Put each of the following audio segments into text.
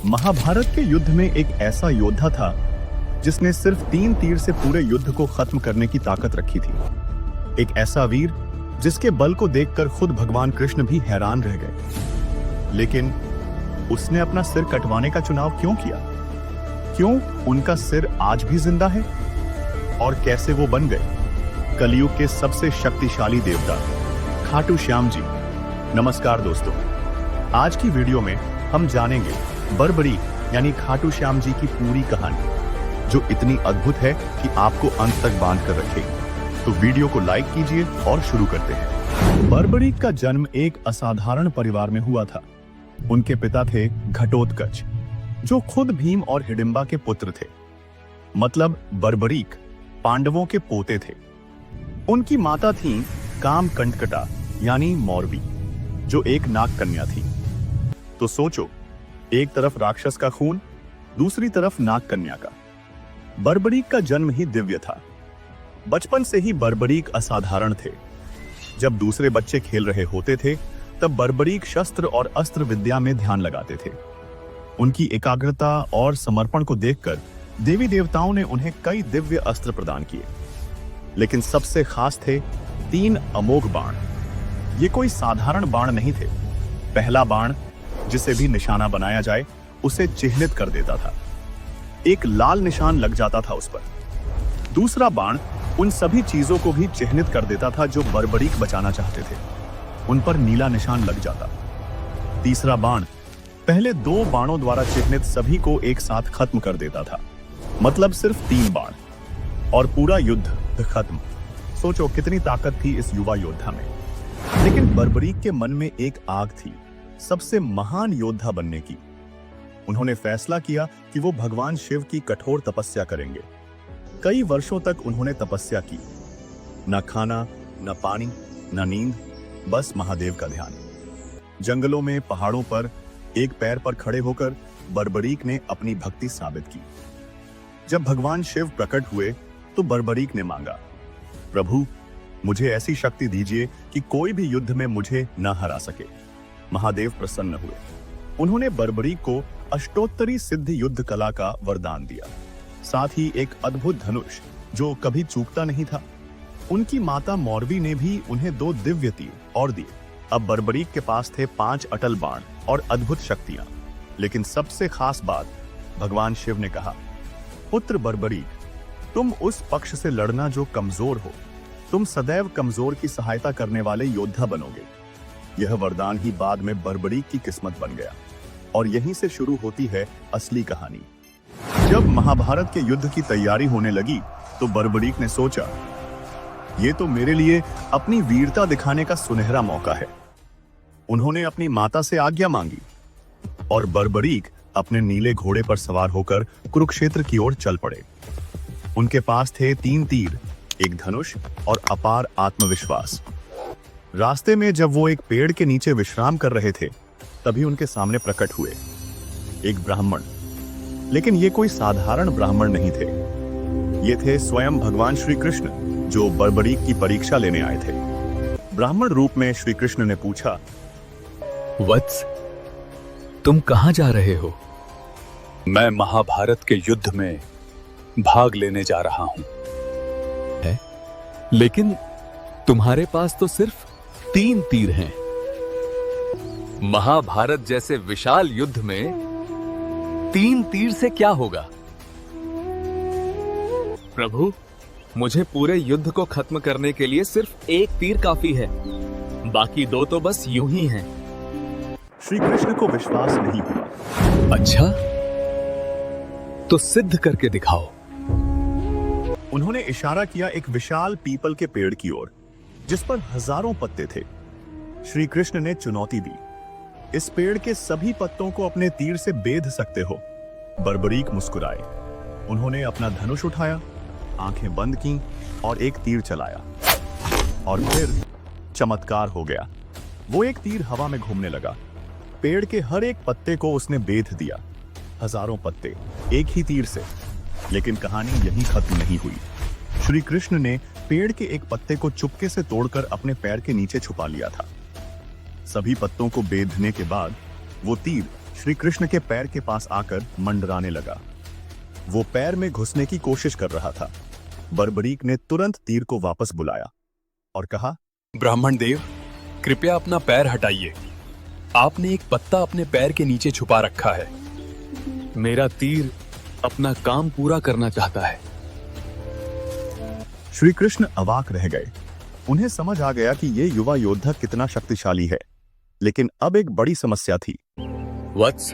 महाभारत के युद्ध में एक ऐसा योद्धा था जिसने सिर्फ 3 तीर से पूरे युद्ध को खत्म करने की ताकत रखी थी। एक ऐसा वीर जिसके बल को देखकर खुद भगवान कृष्ण भी हैरान रह गए। लेकिन उसने अपना सिर कटवाने का चुनाव क्यों किया? क्यों उनका सिर आज भी जिंदा है? और कैसे वो बन गए कलयुग के सबसे शक्तिशाली देवता खाटू श्याम जी? नमस्कार दोस्तों, आज की वीडियो में हम जानेंगे बर्बरीक यानी खाटू श्याम जी की पूरी कहानी, जो इतनी अद्भुत है कि आपको अंत तक बांध कर रखेगी। तो वीडियो को लाइक कीजिए और शुरू करते हैं। बर्बरीक का जन्म एक असाधारण परिवार में हुआ था। उनके पिता थे घटोत्कच, जो खुद भीम और हिडिंबा के पुत्र थे। मतलब बर्बरीक पांडवों के पोते थे। उनकी माता थी कामकंटकटा यानी मौरवी, जो एक नाग कन्या थी। तो सोचो, एक तरफ राक्षस का खून, दूसरी तरफ नाग कन्या का। बर्बरीक का जन्म ही दिव्य था। बचपन से ही बर्बरीक असाधारण थे। जब दूसरे बच्चे खेल रहे होते थे, तब बर्बरीक शस्त्र और अस्त्र विद्या में ध्यान लगाते थे। उनकी एकाग्रता और समर्पण को देखकर देवी देवताओं ने उन्हें कई दिव्य अस्त्र प्रदान किए। लेकिन सबसे खास थे 3 अमोघ बाण। ये कोई साधारण बाण नहीं थे। पहला बाण, जिसे भी निशाना बनाया जाए, उसे चिह्नित कर देता था। एक लाल निशान लग जाता था उस पर। दूसरा बाण उन सभी चीजों को भी चिह्नित कर देता था जो बर्बरीक बचाना चाहते थे। उन पर नीला निशान लग जाता। तीसरा बाण पहले 2 बाणों द्वारा चिह्नित सभी को एक साथ खत्म कर देता था। मतलब सिर्फ 3 बाण और पूरा युद्ध खत्म। सोचो कितनी ताकत थी इस युवा योद्धा में। लेकिन बर्बरीक के मन में एक आग थी, सबसे महान योद्धा बनने की। उन्होंने फैसला किया कि वो भगवान शिव की कठोर तपस्या करेंगे। कई वर्षों तक उन्होंने तपस्या की। न खाना, न पानी, न नींद, बस महादेव का ध्यान। जंगलों में, पहाड़ों पर एक पैर पर खड़े होकर बर्बरीक ने अपनी भक्ति साबित की। जब भगवान शिव प्रकट हुए तो बर्बरीक ने मांगा, प्रभु, मुझे ऐसी शक्ति दीजिए कि कोई भी युद्ध में मुझे न हरा सके। महादेव प्रसन्न हुए। उन्होंने बर्बरीक को अष्टोत्तरी सिद्ध युद्ध कला का वरदान दिया, साथ ही एक अद्भुत धनुष जो कभी चूकता नहीं था। उनकी माता मौरवी ने भी उन्हें 2 दिव्य तीर और दिए। अब बर्बरीक के पास थे 5 अटल बाण और अद्भुत शक्तियां। लेकिन सबसे खास बात, भगवान शिव ने कहा, पुत्र बर्बरीक, तुम उस पक्ष से लड़ना जो कमजोर हो। तुम सदैव कमजोर की सहायता करने वाले योद्धा बनोगे। यह वरदान ही बाद में बर्बरीक की किस्मत बन गया। और यहीं से शुरू होती है असली कहानी। जब महाभारत के युद्ध की तैयारी होने लगी तो बर्बरीक ने सोचा, ये तो मेरे लिए अपनी वीरता दिखाने का सुनहरा मौका है। उन्होंने अपनी माता से आज्ञा मांगी और बर्बरीक अपने नीले घोड़े पर सवार होकर कुरुक्षेत्र की ओर चल पड़े। उनके पास थे 3 तीर, एक धनुष और अपार आत्मविश्वास। रास्ते में जब वो एक पेड़ के नीचे विश्राम कर रहे थे, तभी उनके सामने प्रकट हुए एक ब्राह्मण। लेकिन ये कोई साधारण ब्राह्मण नहीं थे। ये थे स्वयं भगवान श्री कृष्ण, जो बर्बरीक की परीक्षा लेने आए थे। ब्राह्मण रूप में श्री कृष्ण ने पूछा, वत्स, तुम कहां जा रहे हो? मैं महाभारत के युद्ध में भाग लेने जा रहा हूं। है? लेकिन तुम्हारे पास तो सिर्फ 3 तीर हैं। महाभारत जैसे विशाल युद्ध में 3 तीर से क्या होगा? प्रभु, मुझे पूरे युद्ध को खत्म करने के लिए सिर्फ 1 तीर काफी है। बाकी 2 तो बस यूं ही हैं। श्री कृष्ण को विश्वास नहीं हुआ। अच्छा, तो सिद्ध करके दिखाओ। उन्होंने इशारा किया एक विशाल पीपल के पेड़ की ओर, जिस पर हजारों पत्ते थे। श्री कृष्ण ने चुनौती दी, इस पेड़ के सभी पत्तों को अपने तीर से बेध सकते हो। बर्बरीक मुस्कुराए। उन्होंने अपना धनुष उठाया, आंखें बंद की और एक तीर चलाया। और फिर चमत्कार हो गया। वो एक तीर हवा में घूमने लगा। पेड़ के हर एक पत्ते को उसने बेध दिया। हजारों पत्ते एक ही तीर से। लेकिन कहानी यहीं खत्म नहीं हुई। श्री कृष्ण ने पेड़ के एक पत्ते को चुपके से तोड़कर अपने पैर के नीचे छुपा लिया था। सभी पत्तों को बेधने के बाद वो तीर श्री कृष्ण के पैर के पास आकर मंडराने लगा। वो पैर में घुसने की कोशिश कर रहा था। बर्बरीक ने तुरंत तीर को वापस बुलाया और कहा, ब्राह्मण देव, कृपया अपना पैर हटाइए। आपने एक पत्ता अपने पैर के नीचे छुपा रखा है। मेरा तीर अपना काम पूरा करना चाहता है। श्री कृष्ण अवाक रह गए। उन्हें समझ आ गया कि ये युवा योद्धा कितना शक्तिशाली है, लेकिन अब एक बड़ी समस्या थी। वत्स,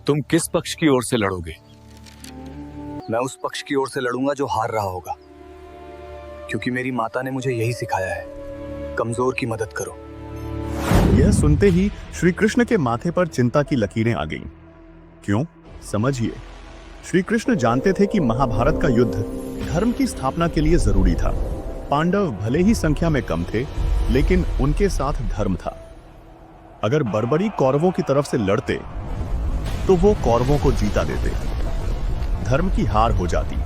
तुम किस पक्ष की ओर से लड़ोगे? मैं उस पक्ष की ओर से लड़ूंगा जो हार रहा होगा, क्योंकि मेरी माता ने मुझे यही सिखाया है, कमजोर की मदद करो। यह सुनते ही श्री कृष्ण के माथे पर चिंता की लकीरें आ गईं। क्यों? समझिए। श्री कृष्ण जानते थे कि महाभारत का युद्ध धर्म की स्थापना के लिए जरूरी था। पांडव भले ही संख्या में कम थे, लेकिन उनके साथ धर्म था। अगर बर्बरीक कौरवों की तरफ से लड़ते तो वो कौरवों को जीता देते, धर्म की हार हो जाती।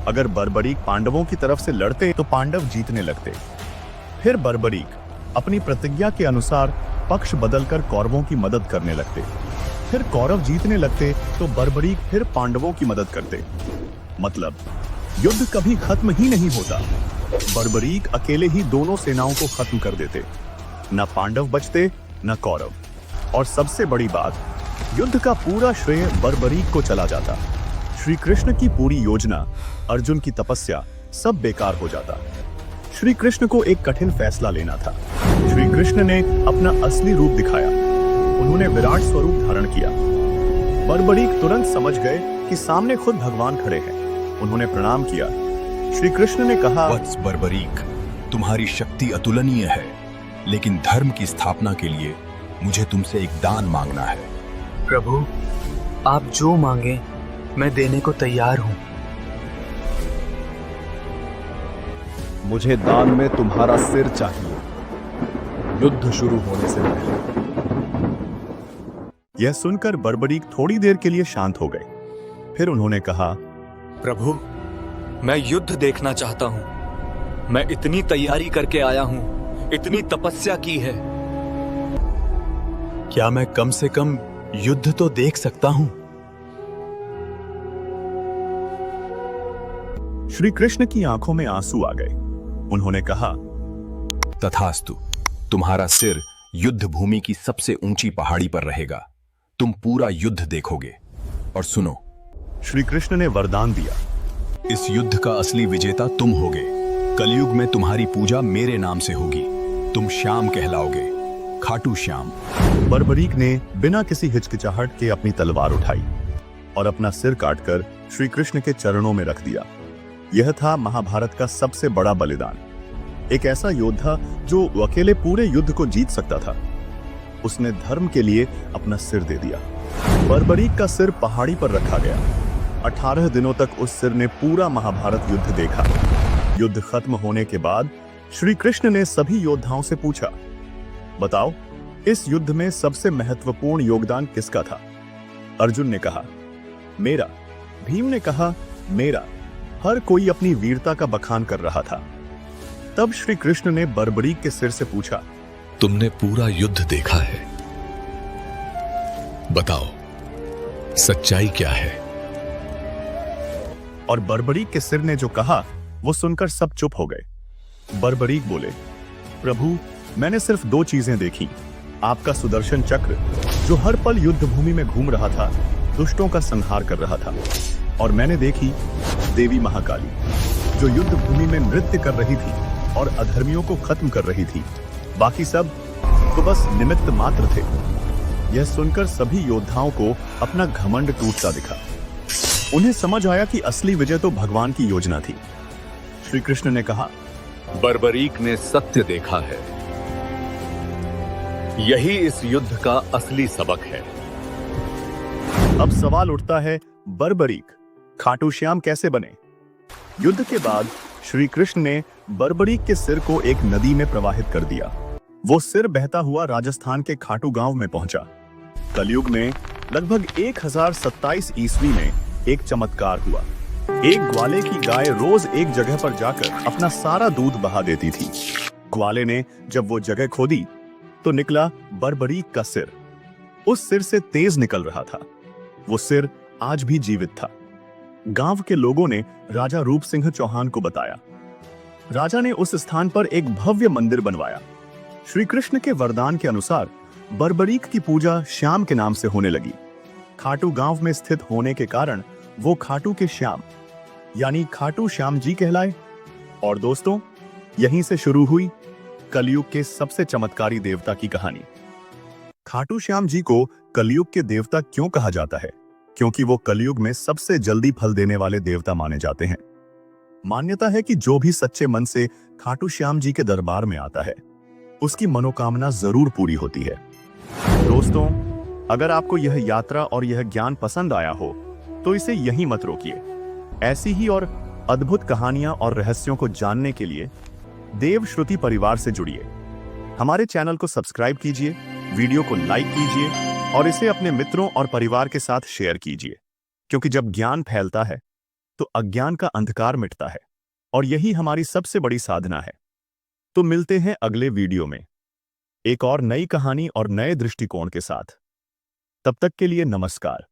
अगर बर्बरीक पांडवों की तरफ से लड़ते तो पांडव जीतने लगते। फिर बर्बरीक अपनी प्रतिज्ञा के अनुसार पक्ष बदलकर कौरवों की मदद करने लगते। फिर कौरव जीतने लगते तो बर्बरीक फिर पांडवों की मदद करते। मतलब युद्ध कभी खत्म ही नहीं होता। बर्बरीक अकेले ही दोनों सेनाओं को खत्म कर देते। न पांडव बचते न कौरव। और सबसे बड़ी बात, युद्ध का पूरा श्रेय बर्बरीक को चला जाता। श्री कृष्ण की पूरी योजना, अर्जुन की तपस्या, सब बेकार हो जाता। श्री कृष्ण को एक कठिन फैसला लेना था। श्री कृष्ण ने अपना असली रूप दिखाया। उन्होंने विराट स्वरूप धारण किया। बर्बरीक तुरंत समझ गए कि सामने खुद भगवान खड़े हैं। उन्होंने प्रणाम किया। श्री कृष्ण ने कहा, वत्स बर्बरीक, तुम्हारी शक्ति अतुलनीय है, लेकिन धर्म की स्थापना के लिए मुझे तुमसे एक दान मांगना है। प्रभु, आप जो मांगे मैं देने को तैयार हूं। मुझे दान में तुम्हारा सिर चाहिए, युद्ध शुरू होने से पहले। यह सुनकर बर्बरीक थोड़ी देर के लिए शांत हो गए। फिर उन्होंने कहा, प्रभु, मैं युद्ध देखना चाहता हूं। मैं इतनी तैयारी करके आया हूं, इतनी तपस्या की है। क्या मैं कम से कम युद्ध तो देख सकता हूं? श्री कृष्ण की आंखों में आंसू आ गए। उन्होंने कहा, तथास्तु, तुम्हारा सिर युद्ध भूमि की सबसे ऊंची पहाड़ी पर रहेगा। तुम पूरा युद्ध देखोगे। और सुनो, श्री कृष्ण ने वरदान दिया, इस युद्ध का असली विजेता तुम होगे। कलयुग में तुम्हारी पूजा मेरे नाम से होगी। तुम श्याम कहलाओगे, खाटू श्याम। बर्बरीक ने बिना किसी हिचकिचाहट के अपनी तलवार उठाई और अपना सिर काटकर श्री कृष्ण के चरणों में रख दिया। यह था महाभारत का सबसे बड़ा बलिदान। एक ऐसा योद्धा जो अकेले पूरे युद्ध को जीत सकता था, उसने धर्म के लिए अपना सिर दे दिया। बर्बरीक का सिर पहाड़ी पर रखा गया। 18 दिनों तक उस सिर ने पूरा महाभारत युद्ध देखा। युद्ध खत्म होने के बाद श्री कृष्ण ने सभी योद्धाओं से पूछा, बताओ, इस युद्ध में सबसे महत्वपूर्ण योगदान किसका था? अर्जुन ने कहा, मेरा। भीम ने कहा, मेरा। हर कोई अपनी वीरता का बखान कर रहा था। तब श्री कृष्ण ने बर्बरीक के सिर से पूछा, तुमने पूरा युद्ध देखा है, बताओ सच्चाई क्या है? और बर्बरीक के सिर ने जो कहा वो सुनकर सब चुप हो गए। बर्बरीक बोले, प्रभु, मैंने सिर्फ 2 चीजें देखी। आपका सुदर्शन चक्र जो हर पल युद्ध भूमि में घूम रहा था, दुष्टों का संहार कर रहा था, और मैंने देखी देवी महाकाली जो युद्ध भूमि में नृत्य कर रही थी और अधर्मियों को खत्म कर रही थी। बाकी सब तो बस निमित्त मात्र थे। यह सुनकर सभी योद्धाओं को अपना घमंड टूटता दिखा। उन्हें समझ आया कि असली विजय तो भगवान की योजना थी। श्री कृष्ण ने कहा, बर्बरीक ने सत्य देखा है। यही इस युद्ध का असली सबक है। अब सवाल उठता है, बर्बरीक खाटू श्याम कैसे बने? युद्ध के बाद श्री कृष्ण ने बर्बरीक के सिर को एक नदी में प्रवाहित कर दिया। वो सिर बहता हुआ राजस्थान के खाटू गांव में पहुंचा। कलयुग में लगभग 1027 ईस्वी में एक चमत्कार हुआ। एक ग्वाले की गाय रोज एक जगह पर जाकर अपना सारा दूध बहा देती थी। ग्वाले ने जब वो जगह खोदी तो निकला बर्बरीक का सिर। उस सिर से तेज निकल रहा था। वो सिर आज भी जीवित था। गांव के लोगों ने राजा रूप सिंह चौहान को बताया। राजा ने उस स्थान पर एक भव्य मंदिर बनवाया। श्री कृष्ण के वरदान के अनुसार बर्बरीक की पूजा श्याम के नाम से होने लगी। खाटू गांव में स्थित होने के कारण वो खाटू के श्याम यानी खाटू श्याम जी कहलाए। और दोस्तों, यहीं से शुरू हुई कलयुग के सबसे चमत्कारी देवता की कहानी। खाटू श्याम जी को कलयुग के देवता क्यों कहा जाता है? क्योंकि वो कलयुग में सबसे जल्दी फल देने वाले देवता माने जाते हैं। मान्यता है कि जो भी सच्चे मन से खाटू श्याम जी के दरबार में आता है, उसकी मनोकामना जरूर पूरी होती है। दोस्तों, अगर आपको यह यात्रा और यह ज्ञान पसंद आया हो तो इसे यहीं मत रोकिए। ऐसी ही और अद्भुत कहानियां और रहस्यों को जानने के लिए देव श्रुति परिवार से जुड़िए। हमारे चैनल को सब्सक्राइब कीजिए, वीडियो को लाइक कीजिए और इसे अपने मित्रों और परिवार के साथ शेयर कीजिए, क्योंकि जब ज्ञान फैलता है तो अज्ञान का अंधकार मिटता है और यही हमारी सबसे बड़ी साधना है। तो मिलते हैं अगले वीडियो में एक और नई कहानी और नए दृष्टिकोण के साथ। तब तक के लिए नमस्कार।